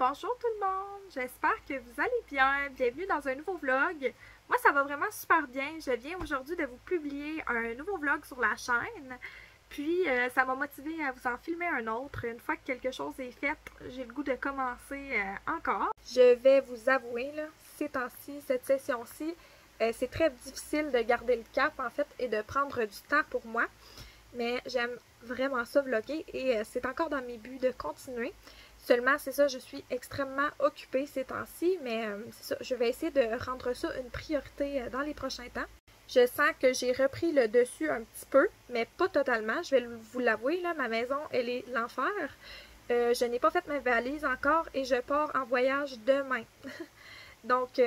Bonjour tout le monde, j'espère que vous allez bien. Bienvenue dans un nouveau vlog. Moi ça va vraiment super bien. Je viens aujourd'hui de vous publier un nouveau vlog sur la chaîne. Puis ça m'a motivé à vous en filmer un autre. Une fois que quelque chose est fait, j'ai le goût de commencer encore. Je vais vous avouer, là, ces temps-ci, cette session-ci, c'est très difficile de garder le cap en fait et de prendre du temps pour moi. Mais j'aime vraiment ça vlogger et c'est encore dans mes buts de continuer. Seulement, c'est ça, je suis extrêmement occupée ces temps-ci, mais c'est ça, je vais essayer de rendre ça une priorité dans les prochains temps. Je sens que j'ai repris le dessus un petit peu, mais pas totalement, je vais vous l'avouer, là, ma maison, elle est l'enfer. Je n'ai pas fait ma valise encore et je pars en voyage demain. Donc,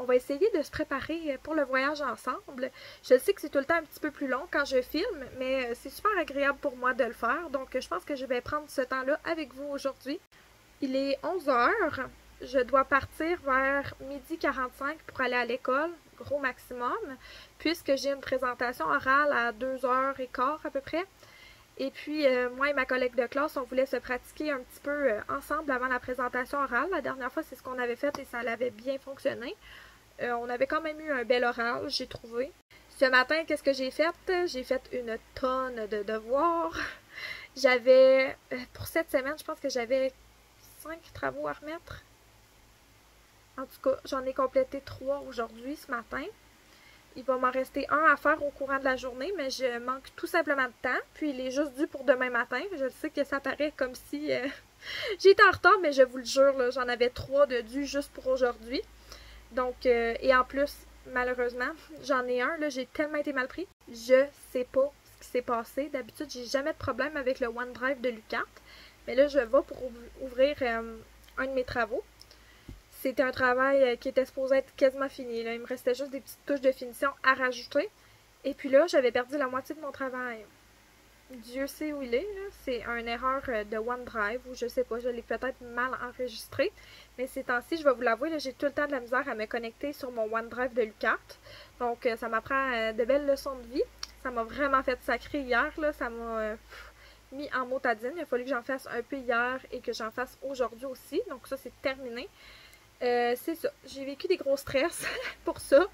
on va essayer de se préparer pour le voyage ensemble. Je sais que c'est tout le temps un petit peu plus long quand je filme, mais c'est super agréable pour moi de le faire. Donc, je pense que je vais prendre ce temps-là avec vous aujourd'hui. Il est 11 h. Je dois partir vers 12h45 pour aller à l'école, gros maximum, puisque j'ai une présentation orale à 2h15 à peu près. Et puis, moi et ma collègue de classe, on voulait se pratiquer un petit peu ensemble avant la présentation orale. La dernière fois, c'est ce qu'on avait fait et ça avait bien fonctionné. On avait quand même eu un bel oral, j'ai trouvé. Ce matin, qu'est-ce que j'ai fait? J'ai fait une tonne de devoirs. J'avais, pour cette semaine, je pense que j'avais 5 travaux à remettre. En tout cas, j'en ai complété 3 aujourd'hui, ce matin. Il va m'en rester un à faire au courant de la journée, mais je manque tout simplement de temps. Puis il est juste dû pour demain matin. Je sais que ça paraît comme si j'étais en retard, mais je vous le jure, j'en avais 3 de dû juste pour aujourd'hui. Donc, et en plus, malheureusement, j'en ai un, là, j'ai tellement été mal pris. Je sais pas ce qui s'est passé. D'habitude, j'ai jamais de problème avec le OneDrive de l'UQAT. Mais là, je vais pour ouvrir un de mes travaux. C'était un travail qui était supposé être quasiment fini. Là. Il me restait juste des petites touches de finition à rajouter. Et puis là, j'avais perdu la moitié de mon travail. Dieu sait où il est. C'est une erreur de OneDrive ou je sais pas, je l'ai peut-être mal enregistré. Mais ces temps-ci, je vais vous l'avouer, j'ai tout le temps de la misère à me connecter sur mon OneDrive de l'UQAT. Donc, ça m'apprend de belles leçons de vie. Ça m'a vraiment fait sacrer hier. Là. Ça m'a mis en motadine. Il a fallu que j'en fasse un peu hier et que j'en fasse aujourd'hui aussi. Donc, ça, c'est terminé. C'est ça. J'ai vécu des gros stress pour ça.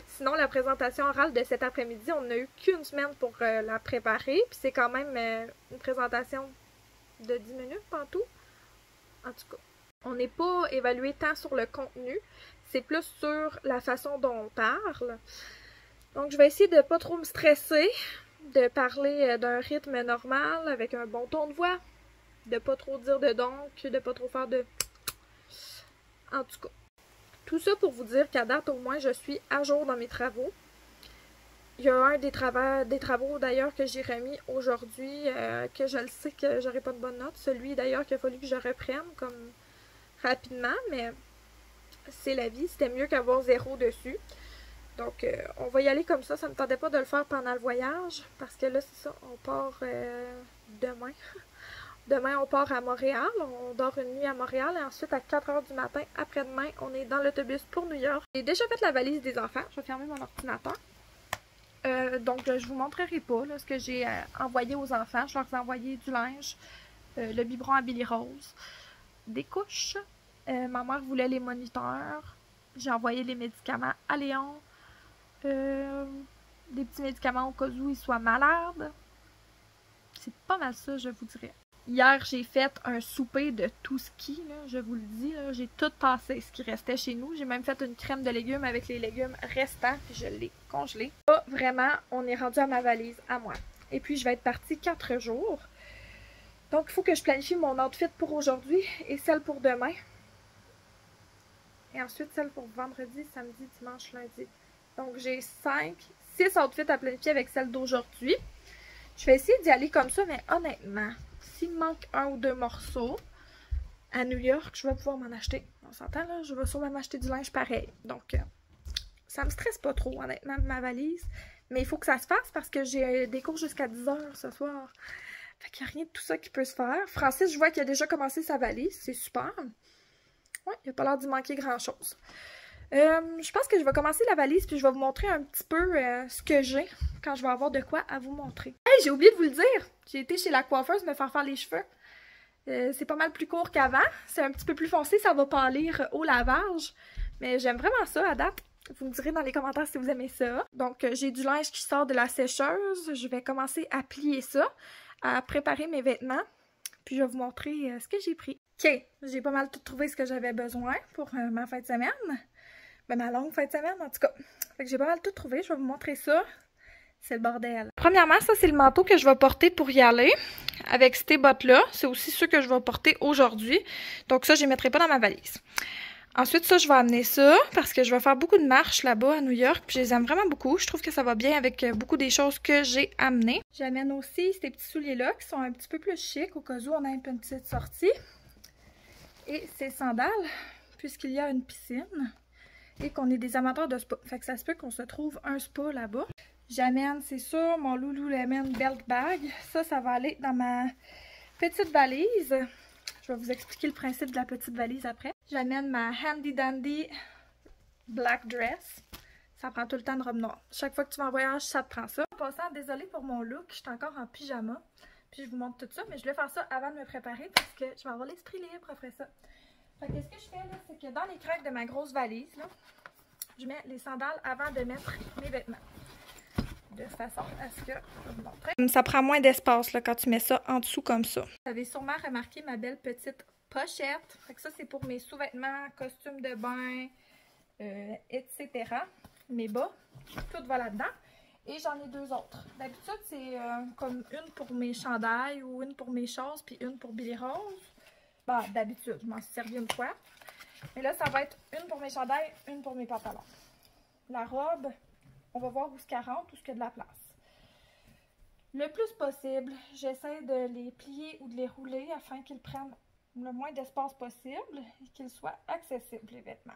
Sinon, la présentation orale de cet après-midi, on n'a eu qu'une semaine pour la préparer. Puis c'est quand même une présentation de 10 minutes en tout. En tout cas, on n'est pas évalué tant sur le contenu. C'est plus sur la façon dont on parle. Donc, je vais essayer de ne pas trop me stresser. De parler d'un rythme normal avec un bon ton de voix. De pas trop dire de donc. De pas trop faire de... En tout cas, tout ça pour vous dire qu'à date, au moins, je suis à jour dans mes travaux. Il y a un des travaux d'ailleurs que j'ai remis aujourd'hui, que je le sais que j'aurai pas de bonne note. Celui d'ailleurs qu'il a fallu que je reprenne comme rapidement, mais c'est la vie. C'était mieux qu'avoir 0 dessus. Donc, on va y aller comme ça. Ça ne me tentait pas de le faire pendant le voyage, parce que là, c'est ça, on part demain. Demain, on part à Montréal. On dort une nuit à Montréal et ensuite, à 4 h du matin, après-demain, on est dans l'autobus pour New York. J'ai déjà fait la valise des enfants. Je vais fermer mon ordinateur. Donc, je vous montrerai pas là, ce que j'ai envoyé aux enfants. Je leur ai envoyé du linge, le biberon à Billy Rose, des couches. Ma mère voulait les moniteurs. J'ai envoyé les médicaments à Léon. Des petits médicaments au cas où il soit malade. C'est pas mal ça, je vous dirais. Hier, j'ai fait un souper de tout ski, là, je vous le dis. J'ai tout passé ce qui restait chez nous. J'ai même fait une crème de légumes avec les légumes restants, puis je l'ai congelé. Là, vraiment, on est rendu à ma valise, à moi. Et puis, je vais être partie 4 jours. Donc, il faut que je planifie mon outfit pour aujourd'hui et celle pour demain. Et ensuite, celle pour vendredi, samedi, dimanche, lundi. Donc, j'ai 6 outfits à planifier avec celle d'aujourd'hui. Je vais essayer d'y aller comme ça, mais honnêtement, s'il me manque 1 ou 2 morceaux à New York, je vais pouvoir m'en acheter. On s'entend là, je vais sûrement m'acheter du linge pareil. Donc, ça me stresse pas trop, honnêtement, ma valise. Mais il faut que ça se fasse parce que j'ai des cours jusqu'à 10 h ce soir. Fait qu'il n'y a rien de tout ça qui peut se faire. Francis, je vois qu'il a déjà commencé sa valise, c'est super. Ouais, il n'a pas l'air d'y manquer grand-chose. Je pense que je vais commencer la valise puis je vais vous montrer un petit peu ce que j'ai quand je vais avoir de quoi à vous montrer. Hey, j'ai oublié de vous le dire! J'ai été chez la coiffeuse me faire les cheveux. C'est pas mal plus court qu'avant. C'est un petit peu plus foncé, ça va pâlir au lavage. Mais j'aime vraiment ça à date. Vous me direz dans les commentaires si vous aimez ça. Donc, j'ai du linge qui sort de la sécheuse. Je vais commencer à plier ça, à préparer mes vêtements. Puis, je vais vous montrer ce que j'ai pris. OK, j'ai pas mal tout trouvé ce que j'avais besoin pour ma fin de semaine. Ben, ma longue fin de semaine, en tout cas. Fait que j'ai pas mal tout trouvé. Je vais vous montrer ça. C'est le bordel. Premièrement, ça, c'est le manteau que je vais porter pour y aller. Avec ces bottes-là. C'est aussi ceux que je vais porter aujourd'hui. Donc, ça, je les mettrai pas dans ma valise. Ensuite, ça, je vais amener ça parce que je vais faire beaucoup de marches là-bas à New York. Puis je les aime vraiment beaucoup. Je trouve que ça va bien avec beaucoup des choses que j'ai amenées. J'amène aussi ces petits souliers-là qui sont un petit peu plus chics au cas où on a une petite sortie. Et ces sandales, puisqu'il y a une piscine et qu'on est des amateurs de spa. Fait que ça se peut qu'on se trouve un spa là-bas. J'amène, c'est sûr, mon Lululemon Belt Bag. Ça va aller dans ma petite valise. Je vais vous expliquer le principe de la petite valise après. J'amène ma Handy Dandy Black Dress. Ça prend tout le temps de robe noire. Chaque fois que tu vas en voyage, ça te prend ça. En passant, désolée pour mon look, je suis encore en pyjama. Puis je vous montre tout ça, mais je voulais faire ça avant de me préparer parce que je vais avoir l'esprit libre après ça. Fait que ce que je fais là, c'est que dans les craques de ma grosse valise, là, je mets les sandales avant de mettre mes vêtements. De façon à ce que je vais vous montrer. Ça prend moins d'espace là, quand tu mets ça en dessous comme ça. Vous avez sûrement remarqué ma belle petite pochette. Fait que ça, c'est pour mes sous-vêtements, costumes de bain, etc. Mes bas, tout va là-dedans. Et j'en ai deux autres. D'habitude, c'est comme une pour mes chandails ou une pour mes choses, puis une pour Billy Rose. Bah, d'habitude, je m'en suis servi une fois. Mais là, ça va être une pour mes chandails, une pour mes pantalons. La robe, on va voir où ce qu'elle rentre, où ce qu'il y a de la place. Le plus possible, j'essaie de les plier ou de les rouler afin qu'ils prennent le moins d'espace possible et qu'ils soient accessibles, les vêtements.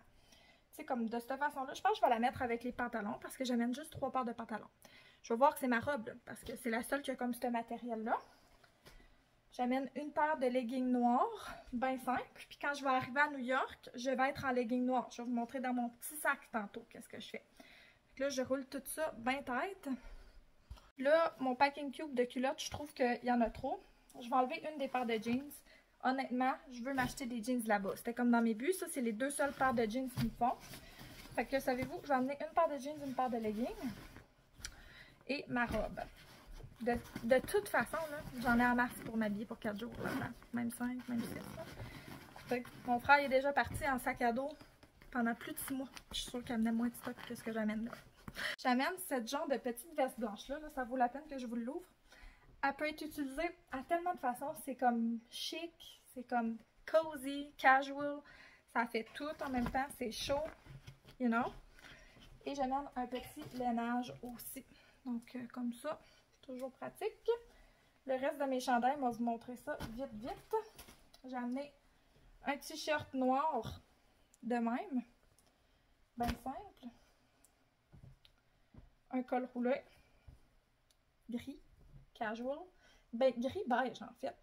Tu sais, comme de cette façon-là, je pense que je vais la mettre avec les pantalons parce que j'amène juste 3 paires de pantalons. Je vais voir que c'est ma robe, là, parce que c'est la seule qui a comme ce matériel-là. J'amène une paire de leggings noirs, bien simple. Puis quand je vais arriver à New York, je vais être en leggings noirs. Je vais vous montrer dans mon petit sac tantôt qu'est-ce que je fais. Là, je roule tout ça bien tête. Là, mon packing cube de culottes, je trouve qu'il y en a trop. Je vais enlever une des paires de jeans. Honnêtement, je veux m'acheter des jeans là-bas. C'était comme dans mes buts. Ça, c'est les 2 seules paires de jeans qui me font. Fait que, savez-vous, je vais emmener une paire de jeans, une paire de leggings. Et ma robe. De toute façon, j'en ai en masse pour m'habiller pour 4 jours. Là, même 5, même 6. Fait que mon frère est déjà parti en sac à dos pendant plus de 6 mois. Je suis sûre qu'il amenait moins de stock que ce que j'amène là. J'amène cette genre de petite veste blanche-là. Là, ça vaut la peine que je vous l'ouvre. Elle peut être utilisée à tellement de façons. C'est comme chic, c'est comme cozy, casual. Ça fait tout en même temps. C'est chaud, you know. Et j'amène un petit lainage aussi. Donc, comme ça, toujours pratique. Le reste de mes chandails, on va vous montrer ça vite, vite. J'ai amené un t-shirt noir de même. Bien simple. Un col roulé. Gris. Casual. Ben, gris beige en fait.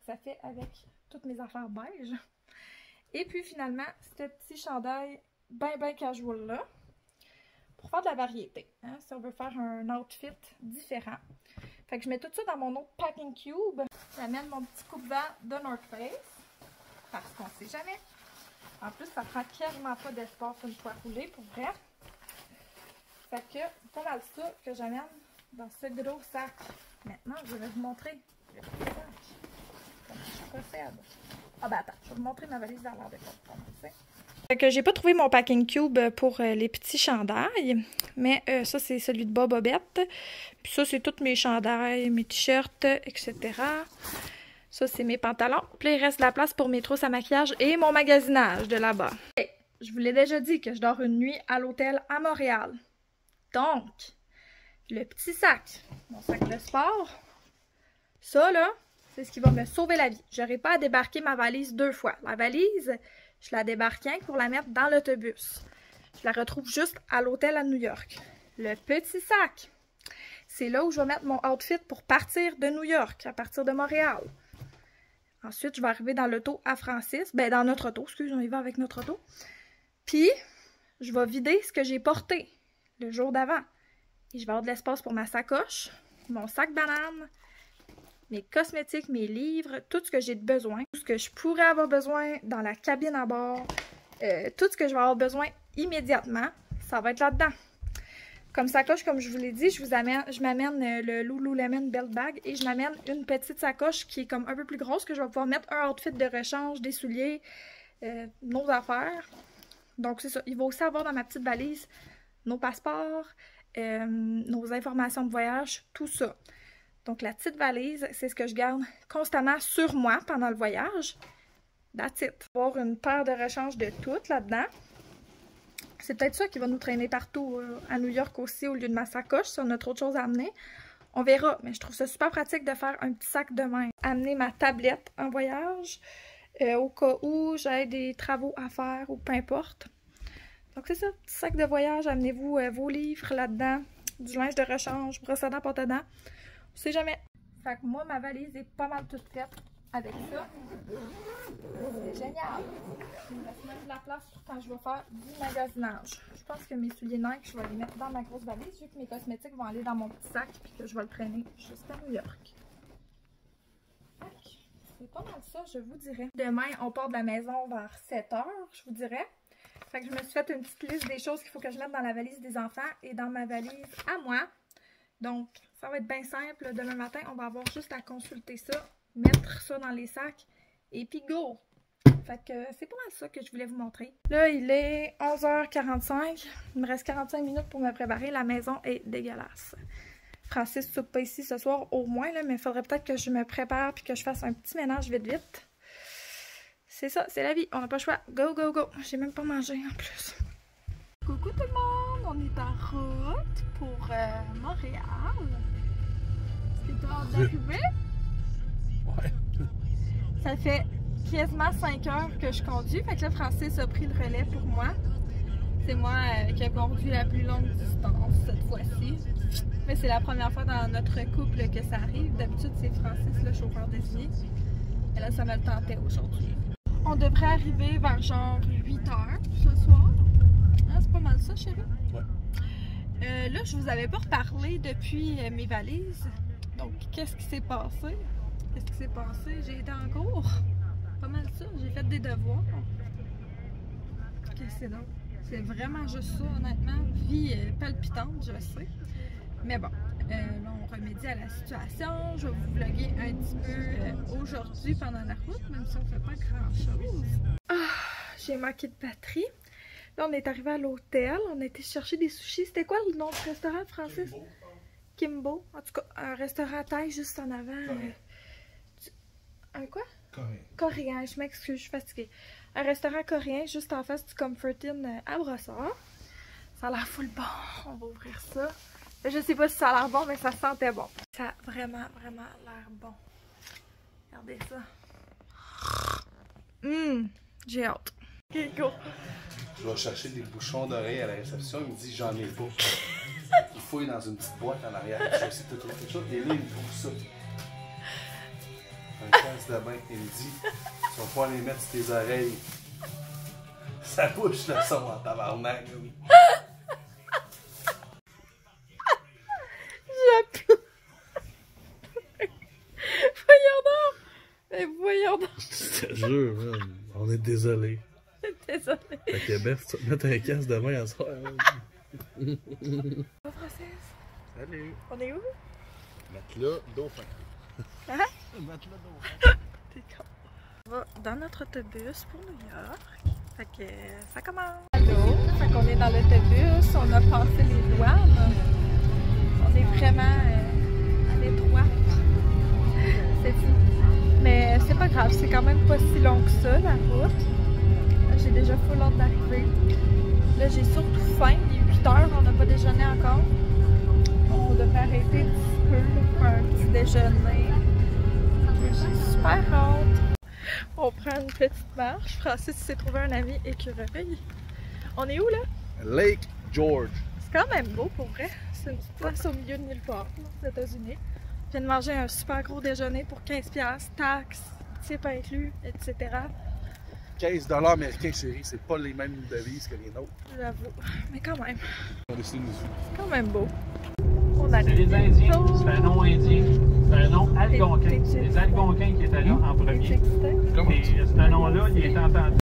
Ça fait avec toutes mes affaires beige. Et puis finalement, ce petit chandail bien casual là. Pour faire de la variété. Hein, si on veut faire un outfit différent. Fait que je mets tout ça dans mon autre packing cube. J'amène mon petit coupe-vent de North Face. Parce qu'on sait jamais. En plus, ça prend quasiment pas d'espace une fois roulé pour vrai. Fait que c'est pas mal ça que j'amène dans ce gros sac. Maintenant, je vais vous montrer le petit sac. Comment je procède. Ah ben attends, je vais vous montrer ma valise dans l'air de compte. Fait que j'ai pas trouvé mon packing cube pour les petits chandails. Mais ça, c'est celui de Bob Bobette. Puis ça, c'est tous mes chandails, mes t-shirts, etc. Ça, c'est mes pantalons. Puis il reste de la place pour mes trousses à maquillage et mon magasinage de là-bas. Je vous l'ai déjà dit que je dors une nuit à l'hôtel à Montréal. Donc, le petit sac, mon sac de sport, ça là, c'est ce qui va me sauver la vie. Je n'aurai pas à débarquer ma valise 2 fois. La valise, je la débarque pour la mettre dans l'autobus. Je la retrouve juste à l'hôtel à New York. Le petit sac, c'est là où je vais mettre mon outfit pour partir de New York, à partir de Montréal. Ensuite, je vais arriver dans l'auto à Francis. Ben, dans notre auto, excusez, on y va avec notre auto. Puis, je vais vider ce que j'ai porté le jour d'avant. Et je vais avoir de l'espace pour ma sacoche, mon sac banane mes cosmétiques, mes livres, tout ce que j'ai besoin, tout ce que je pourrais avoir besoin dans la cabine à bord, tout ce que je vais avoir besoin immédiatement, ça va être là-dedans. Comme sacoche, comme je vous l'ai dit, je m'amène le Lululemon Belt Bag et je m'amène une petite sacoche qui est comme un peu plus grosse que je vais pouvoir mettre un outfit de rechange, des souliers, nos affaires. Donc c'est ça, il va aussi avoir dans ma petite valise nos passeports, nos informations de voyage, tout ça. Donc la petite valise, c'est ce que je garde constamment sur moi pendant le voyage. That's it. Avoir une paire de rechange de toutes là-dedans. C'est peut-être ça qui va nous traîner partout à New York aussi au lieu de ma sacoche si on a trop de choses à amener. On verra, mais je trouve ça super pratique de faire un petit sac de main. Amener ma tablette en voyage au cas où j'ai des travaux à faire ou peu importe. Donc c'est ça, petit sac de voyage, amenez-vous vos livres là-dedans, du linge de rechange, brosse à dents, pâte à dents, on sait jamais. Fait que moi, ma valise est pas mal toute faite avec ça. C'est génial. Il me reste même de la place quand je vais faire du magasinage. Je pense que mes souliers Nike, je vais les mettre dans ma grosse valise vu que mes cosmétiques vont aller dans mon petit sac puis que je vais le traîner jusqu'à New York. C'est pas mal ça, je vous dirais. Demain, on part de la maison vers 7 h, je vous dirais. Fait que je me suis fait une petite liste des choses qu'il faut que je mette dans la valise des enfants et dans ma valise à moi. Donc, ça va être bien simple. Demain matin, on va avoir juste à consulter ça, mettre ça dans les sacs et puis go! Fait que c'est pas mal ça que je voulais vous montrer. Là, il est 11 h 45. Il me reste 45 minutes pour me préparer. La maison est dégueulasse. Francis ne soupe pas ici ce soir au moins, là, mais il faudrait peut-être que je me prépare puis que je fasse un petit ménage vite vite. C'est ça, c'est la vie, on n'a pas le choix. Go, go, go! J'ai même pas mangé en plus. Coucou tout le monde, on est en route pour Montréal. Est-ce que tu as hâte d'arriver? Ouais. Ça fait quasiment 5 heures que je conduis, fait que là Francis a pris le relais pour moi. C'est moi qui ai conduit la plus longue distance cette fois-ci. Mais c'est la première fois dans notre couple que ça arrive. D'habitude c'est Francis le chauffeur désigné. Et là ça me le tentait aujourd'hui. On devrait arriver vers genre 8 h ce soir. Hein, c'est pas mal ça, chérie? Ouais. Là, je vous avais pas reparlé depuis mes valises. Donc, qu'est-ce qui s'est passé? Qu'est-ce qui s'est passé? J'ai été en cours. Pas mal ça. J'ai fait des devoirs. Qu'est-ce que c'est donc? C'est vraiment juste ça, honnêtement. Vie palpitante, je sais. Mais bon, là, on remédie à la situation. Je vais vous vlogger un petit peu aujourd'hui pendant la route, même si on fait pas grand-chose. Ah, j'ai manqué de batterie. Là, on est arrivé à l'hôtel. On a été chercher des sushis. C'était quoi le nom du restaurant, Francis? Kimbo. En tout cas, un restaurant à taille juste en avant. Un quoi? Coréen. Coréen, je m'excuse, je suis fatiguée. Un restaurant coréen juste en face du Comfort Inn à Brossard. Ça a l'air full bon. On va ouvrir ça. Je sais pas si ça a l'air bon, mais ça sentait bon. Ça a vraiment, vraiment l'air bon. Regardez ça. J'ai hâte. Ok, go. Je vais chercher des bouchons d'oreilles à la réception. Il me dit j'en ai pas. Il fouille dans une petite boîte en arrière. Je vais essayer de trouver quelque chose. Et là, il me trouve ça. Un casse de bain. Il me dit tu vas pouvoir les mettre sur tes oreilles. Ça bouche le son en tabarnak, oui. Voyons donc! Je te jure, man. On est désolé. Désolé. Fait que Beth, tu vas te mettre un casque de main à soir. Bonjour Francis. Salut. On est où? Matelas dauphin. Hein? Matelas dauphin. T'es con. On va dans notre autobus pour New York. Fait que ça commence. Allô? Fait qu'on est dans l'autobus. On a passé les douanes. On est vraiment à l'étroit. C'est fou. Mais c'est pas grave, c'est quand même pas si long que ça, la route. J'ai déjà full hâte d'arriver. Là, j'ai surtout faim. Il est 8 h, on n'a pas déjeuné encore. On devrait arrêter un petit peu pour un petit déjeuner. J'ai super hâte. On prend une petite marche. Francis s'est trouvé un ami écureuil. On est où, là? Lake George. C'est quand même beau, pour vrai. C'est une petite place au milieu de nulle part, aux États-Unis. Je viens de manger un super gros déjeuner pour 15$, taxes, type inclus, etc. 15 $ américains, chérie, c'est pas les mêmes devises que les nôtres. J'avoue, mais quand même. On décide de nous. C'est quand même beau. On On arrive. C'est les Indiens, c'est un nom indien. C'est un nom algonquin. C'est les Algonquins qui étaient là en premier. Et ce nom-là, il est entendu.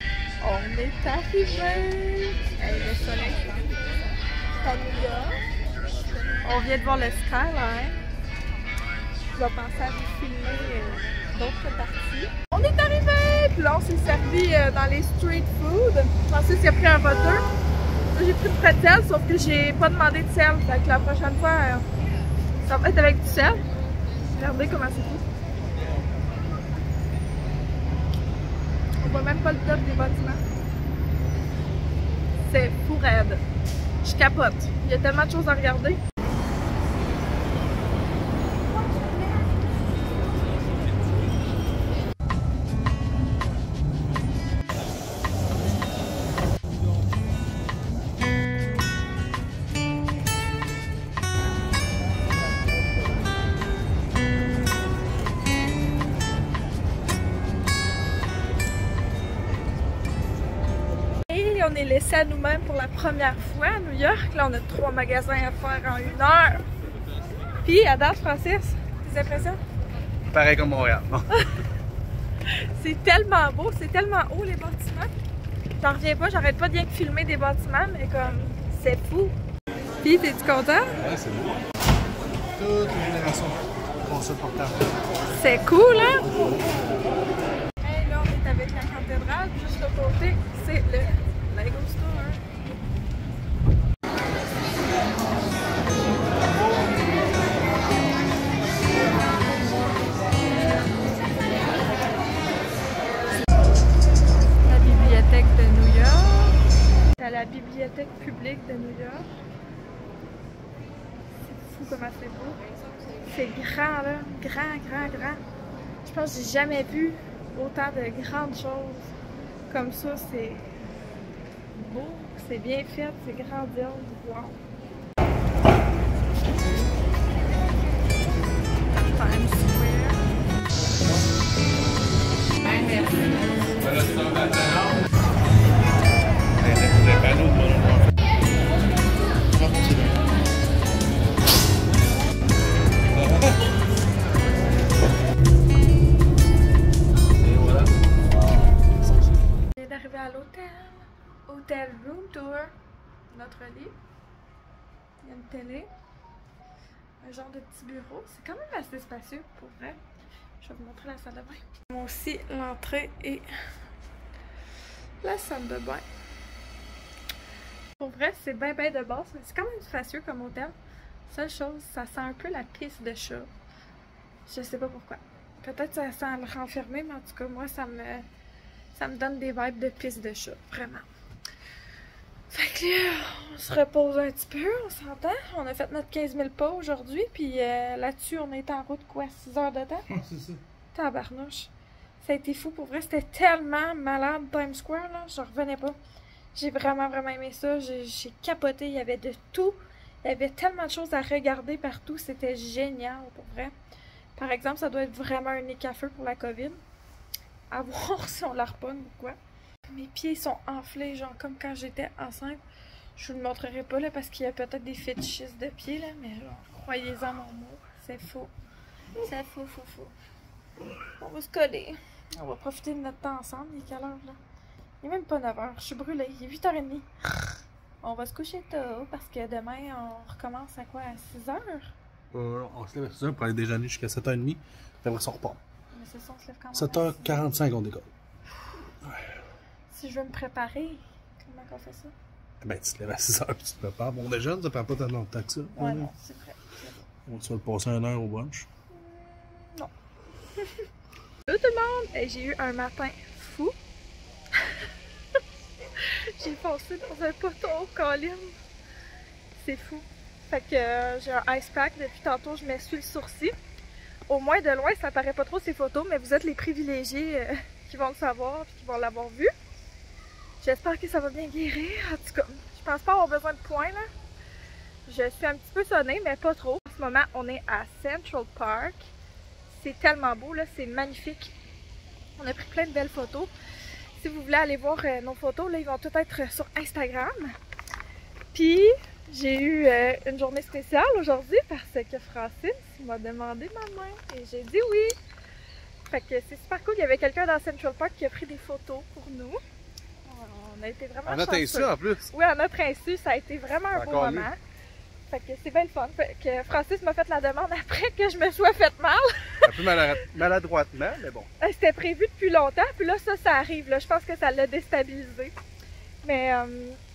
On est arrivé! Hey, le soleil, c'est à New York. On vient de voir le skyline. Je vais penser à vous filmer d'autres parties. On est arrivé! Puis là, on s'est servi dans les street food. Francis il a pris un butter. J'ai pris une pretzel, sauf que j'ai pas demandé de sel. Fait que la prochaine fois, ça va être avec du sel. Regardez comment c'est tout. On voit même pas le top des bâtiments. C'est fou raide. Je capote. Il y a tellement de choses à regarder. On est laissé à nous-mêmes pour la première fois à New York. Là, on a 3 magasins à faire en 1 heure. Puis, à date, Francis, tes impressions? Pareil comme Montréal. C'est tellement beau, c'est tellement haut les bâtiments. J'en reviens pas, j'arrête pas de bien filmer des bâtiments, mais comme, c'est fou. Puis, t'es-tu content? Ouais, c'est beau. Toute les générations font ça pour tard. C'est cool, hein? Hey, là, on est avec la cathédrale. Juste à côté, c'est le Lego Store. La bibliothèque de New York. C'est la bibliothèque publique de New York. C'est fou comment c'est beau. C'est grand là, grand. Je pense que j'ai jamais vu autant de grandes choses comme ça. C'est beau, c'est bien fait, c'est grandiose. Wow! Times Square. Les panneaux de mon Et voilà. On vient d'arriver à l'hôtel. Hôtel Room Tour. Notre lit. Il y a une télé. Un genre de petit bureau. C'est quand même assez spacieux pour vrai. Je vais vous montrer la salle de bain. Moi aussi, l'entrée et la salle de bain. Pour vrai, c'est bien de base, mais c'est quand même spacieux comme hôtel. Seule chose, ça sent un peu la pisse de chat. Je sais pas pourquoi. Peut-être ça sent le renfermer, mais en tout cas, moi, ça me donne des vibes de pisse de chat, vraiment. Fait que là, on se repose un petit peu, on s'entend. On a fait notre 15 000 pas aujourd'hui, puis là-dessus, on est en route, quoi, 6 heures de temps? C'est ça. Tabarnouche. Ça a été fou, pour vrai. C'était tellement malade, Times Square, là. Je revenais pas. J'ai vraiment aimé ça. J'ai capoté. Il y avait de tout. Il y avait tellement de choses à regarder partout. C'était génial, pour vrai. Par exemple, ça doit être vraiment un nez à feu pour la COVID. À voir si on la repogne ou quoi. Mes pieds sont enflés, genre comme quand j'étais enceinte. Je vous le montrerai pas là parce qu'il y a peut-être des fétichistes de pieds là, mais genre, croyez-en mon mot, c'est faux. C'est faux. On va se coller. On va profiter de notre temps ensemble. Il est quelle heure là? Il est même pas 9h, je suis brûlée, il est 8h30. On va se coucher tôt parce que demain on recommence à quoi? À 6h? On se lève à 6h pour aller déjeuner jusqu'à 7h30. Puis après ça, on repart. Mais c'est ça, on se lève quand même. 7h45, on décolle. Si je veux me préparer, comment on fait ça? Ben, tu te lèves à 6h puis tu te prépares. Bon déjeuner, ça prend pas tellement de temps que ça. Ouais, non, c'est vrai. On va te passer 1 heure au brunch. Non. Salut tout le monde! Hey, j'ai eu un matin fou. J'ai foncé dans un poteau, Colin. C'est fou. Fait que j'ai un ice pack depuis tantôt, je m'essuie le sourcil. Au moins de loin, ça paraît pas trop ces photos, mais vous êtes les privilégiés qui vont le savoir et qui vont l'avoir vu. J'espère que ça va bien guérir. En tout cas, je pense pas avoir besoin de points là. Je suis un petit peu sonnée, mais pas trop. En ce moment, on est à Central Park. C'est tellement beau là, c'est magnifique. On a pris plein de belles photos. Si vous voulez aller voir nos photos, là, ils vont toutes être sur Instagram. Puis, J'ai eu une journée spéciale aujourd'hui parce que Francis m'a demandé ma main et j'ai dit oui. Fait que c'est super cool. Il y avait quelqu'un dans Central Park qui a pris des photos pour nous. On a été vraiment chanceux. En notre insu en plus. Oui, en notre insu, ça a été vraiment un beau moment. Fait que c'est bien le fun. Fait que Francis m'a fait la demande après que je me sois fait mal. Un peu maladroitement, mais bon. C'était prévu depuis longtemps, puis là, ça arrive. Là. Je pense que ça l'a déstabilisé. Mais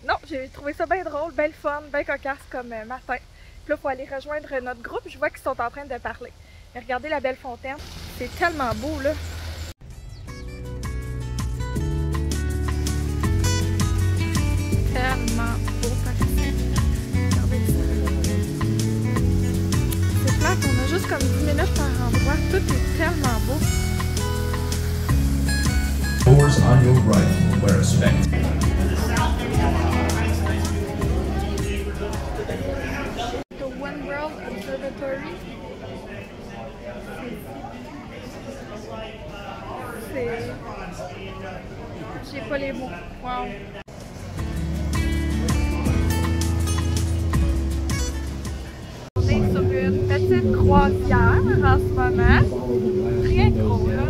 non, j'ai trouvé ça bien drôle, bien le fun, bien cocasse comme matin. Puis là, il faut aller rejoindre notre groupe. Je vois qu'ils sont en train de parler. Mais regardez la belle fontaine. C'est tellement beau, là. Tellement beau par ici. Regardez ça. C'est plate, on a juste comme 10 minutes par endroit. Tout est tellement beau. Doors on your right, where respect. The One World Observatory. C'est... J'ai pas les mots. Wow. On est sur une petite croisière en ce moment. Rien de gros là.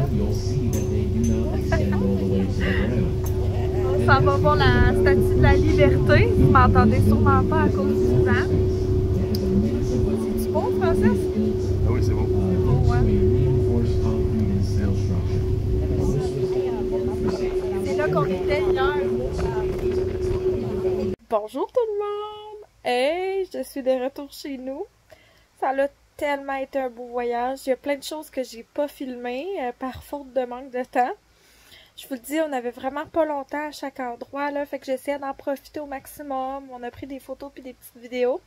On s'en va voir la Statue de la Liberté. Vous m'entendez sûrement pas à cause du vent. C'est-tu beau, Francis? Ah oui, c'est beau. C'est beau, hein? C'est là qu'on était hier. Bonjour tout le monde! Hey, je suis de retour chez nous. Ça a tellement été un beau voyage. Il y a plein de choses que j'ai pas filmées par faute de manque de temps. Je vous le dis, on avait vraiment pas longtemps à chaque endroit, là, fait que j'essayais d'en profiter au maximum. On a pris des photos puis des petites vidéos,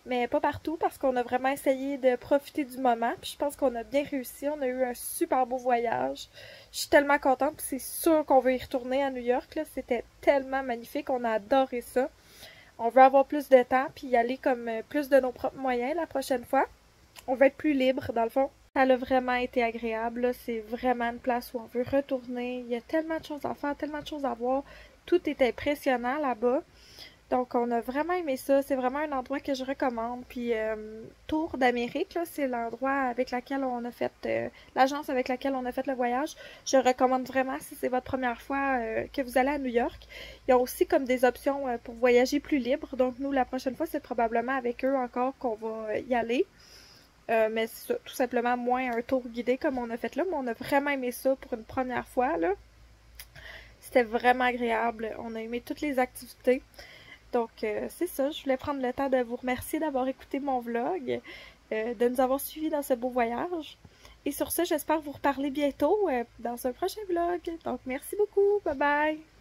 mais pas partout parce qu'on a vraiment essayé de profiter du moment. Puis je pense qu'on a bien réussi. On a eu un super beau voyage. Je suis tellement contente, puis c'est sûr qu'on veut y retourner à New York, là. C'était tellement magnifique, on a adoré ça. On veut avoir plus de temps, puis y aller comme plus de nos propres moyens la prochaine fois. On veut être plus libre, dans le fond. Ça a vraiment été agréable. C'est vraiment une place où on veut retourner. Il y a tellement de choses à faire, tellement de choses à voir. Tout est impressionnant là-bas. Donc, on a vraiment aimé ça. C'est vraiment un endroit que je recommande. Puis, Tour d'Amérique, c'est l'endroit avec lequel on a fait, l'agence avec laquelle on a fait le voyage. Je recommande vraiment si c'est votre première fois que vous allez à New York. Ils ont aussi comme des options pour voyager plus libre. Donc, nous, la prochaine fois, c'est probablement avec eux encore qu'on va y aller. Mais c'est tout simplement moins un tour guidé comme on a fait là. Mais on a vraiment aimé ça pour une première fois, là. C'était vraiment agréable. On a aimé toutes les activités. Donc, c'est ça. Je voulais prendre le temps de vous remercier d'avoir écouté mon vlog, de nous avoir suivis dans ce beau voyage. Et sur ce, j'espère vous reparler bientôt dans un prochain vlog. Donc, merci beaucoup. Bye bye!